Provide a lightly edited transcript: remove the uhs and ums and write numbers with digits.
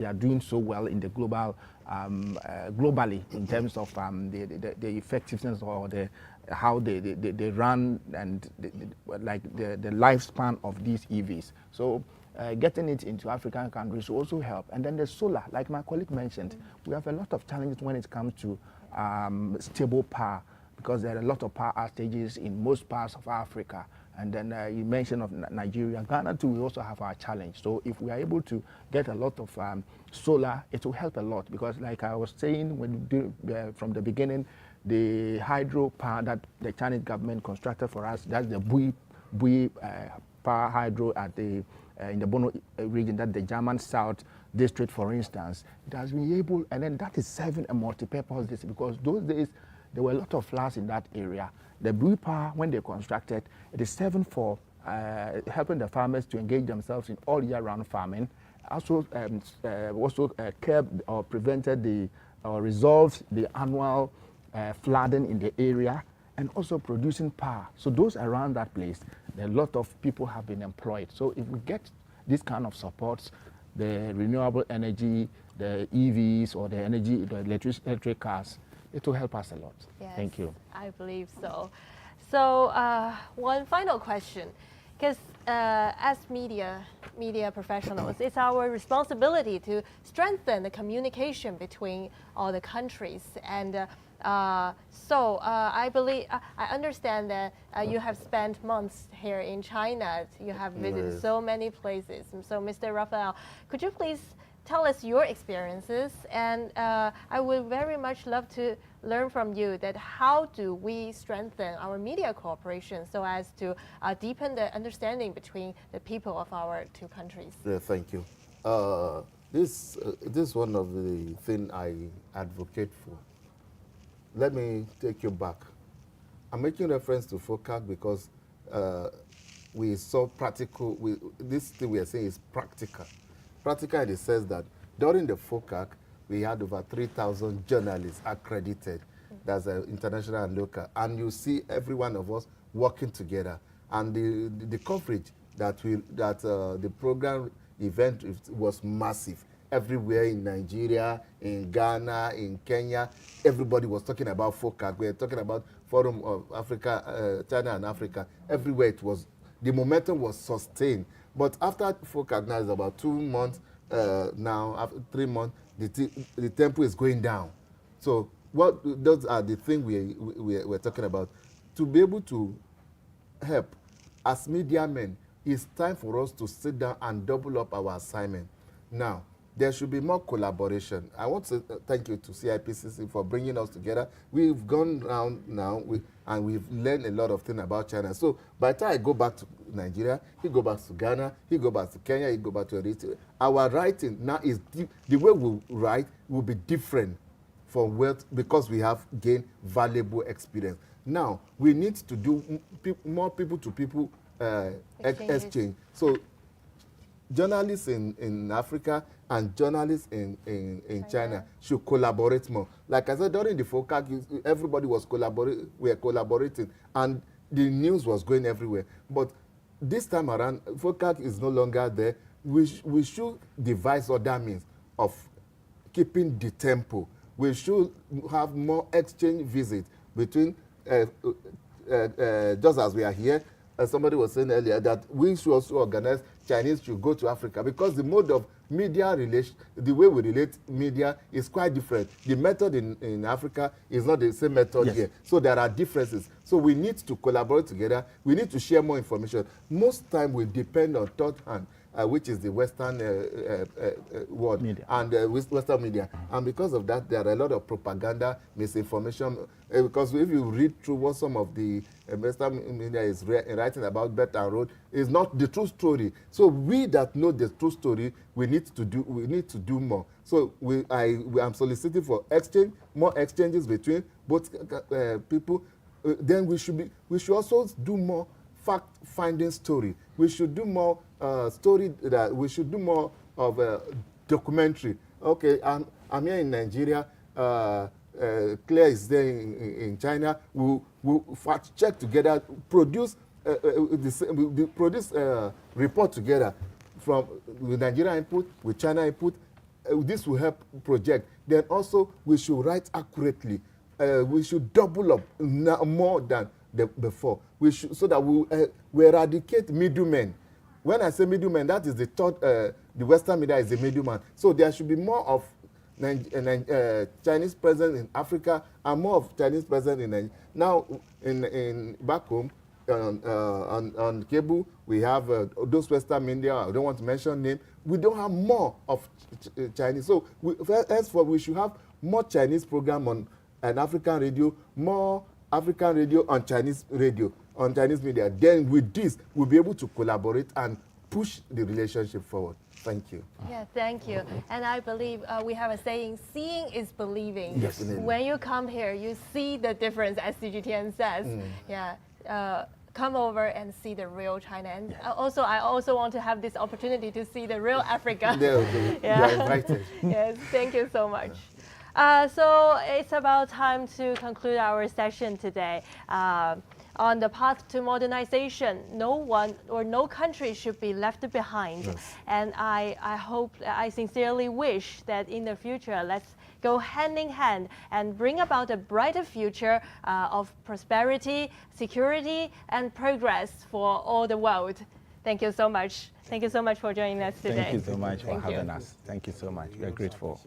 they are doing so well in the globally in terms of the effectiveness or how they run and the lifespan of these EVs. So getting it into African countries will also help. And then the solar, like my colleague mentioned, we have a lot of challenges when it comes to stable power, because there are a lot of power outages in most parts of Africa. And then you mentioned of Nigeria, Ghana too, we also have our challenge. So if we are able to get a lot of solar, it will help a lot, because like I was saying from the beginning, the hydro power that the Chinese government constructed for us, that's the Bui power hydro at the in the Bono region, that the German South district, for instance, it has been able, and then that is serving a multi-purpose district, because those days there were a lot of floods in that area. The Bui power, when they constructed, it is serving for helping the farmers to engage themselves in all year-round farming. Also, curbed or prevented or resolved the annual flooding in the area, and also producing power. So those around that place, a lot of people have been employed. So if we get this kind of supports, the renewable energy, the EVs, or the electric cars, it will help us a lot. Yes, thank you. I believe so. So one final question, because as media professionals, it's our responsibility to strengthen the communication between all the countries. And I believe, I understand that you have spent months here in China. You have visited so many places. So Mr. Raphael, could you please tell us your experiences? And I would very much love to learn from you that how do we strengthen our media cooperation so as to deepen the understanding between the people of our two countries? Yeah, thank you. This is one of the things I advocate for. Let me take you back. I'm making reference to FOCAC because we saw practical, this thing we are saying is practical. Practical in the sense that during the FOCAC, we had over 3,000 journalists accredited. That's international and local. And you see every one of us working together. And the coverage that the program event was massive. Everywhere in Nigeria, in Ghana, in Kenya, everybody was talking about FOCAC. We were talking about Forum of Africa, China and Africa. Everywhere it was, the momentum was sustained. But after FOCAC now is about 2 months, now after 3 months, the tempo is going down. So those are the things we're talking about. To be able to help as media men, it's time for us to sit down and double up our assignment. Now, there should be more collaboration. I want to thank you to CIPCC for bringing us together. We've gone around now and we've learned a lot of things about China. So by the time I go back to Nigeria, he go back to Ghana, he go back to Kenya, he go back to Eritrea. Our writing now is the way we write will be different from because we have gained valuable experience. Now we need to do more people-to-people exchange. So journalists in Africa and journalists in China should collaborate more. Like I said, during the FOCAC, everybody was collaborating, and the news was going everywhere. But this time around, FOCAC is no longer there. We should devise other means of keeping the tempo. We should have more exchange visits between, just as we are here, somebody was saying earlier that we should also organize Chinese should go to Africa, because the mode of media relation, the way we relate media is quite different. The method in Africa is not the same method here. So there are differences. So we need to collaborate together. We need to share more information. Most time we depend on third hand, which is the Western world media. And Western media. And because of that, there are a lot of propaganda, misinformation. Because if you read through what some of the Western media is writing about Belt and Road, is not the true story. So we that know the true story, we need to do more. So I'm soliciting for more exchanges between both people. Then we should also do more fact-finding story. We should do more we should do more of a documentary. Okay, I'm here in Nigeria. Claire is there in China. We'll fact check together, produce report together with Nigeria input, with China input, this will help project. Then also we should write accurately. We should double up now more than before. We should, so that we eradicate middlemen. When I say middlemen, that is the third. The Western media is the middleman. So there should be more of Chinese presence in Africa and more of Chinese presence in now in back home. On cable, we have those Western media. I don't want to mention name. We don't have more of Chinese. So henceforth, we should have more Chinese program on an African radio, more African radio on Chinese radio, on Chinese media. Then with this, we'll be able to collaborate and push the relationship forward. Thank you. Yeah, thank you. And I believe we have a saying, seeing is believing. Definitely. When you come here, you see the difference, as CGTN says. Yeah. Come over and see the real China. And also, I also want to have this opportunity to see the real Africa. You are invited. Yes, thank you so much. So it's about time to conclude our session today. On the path to modernization, no one or no country should be left behind. Yes. And I hope, I sincerely wish that in the future, let's go hand in hand and bring about a brighter future of prosperity, security, and progress for all the world. Thank you so much. Thank you so much for joining us today. Thank you so much for Thank you. having us. Thank you so much. We are grateful.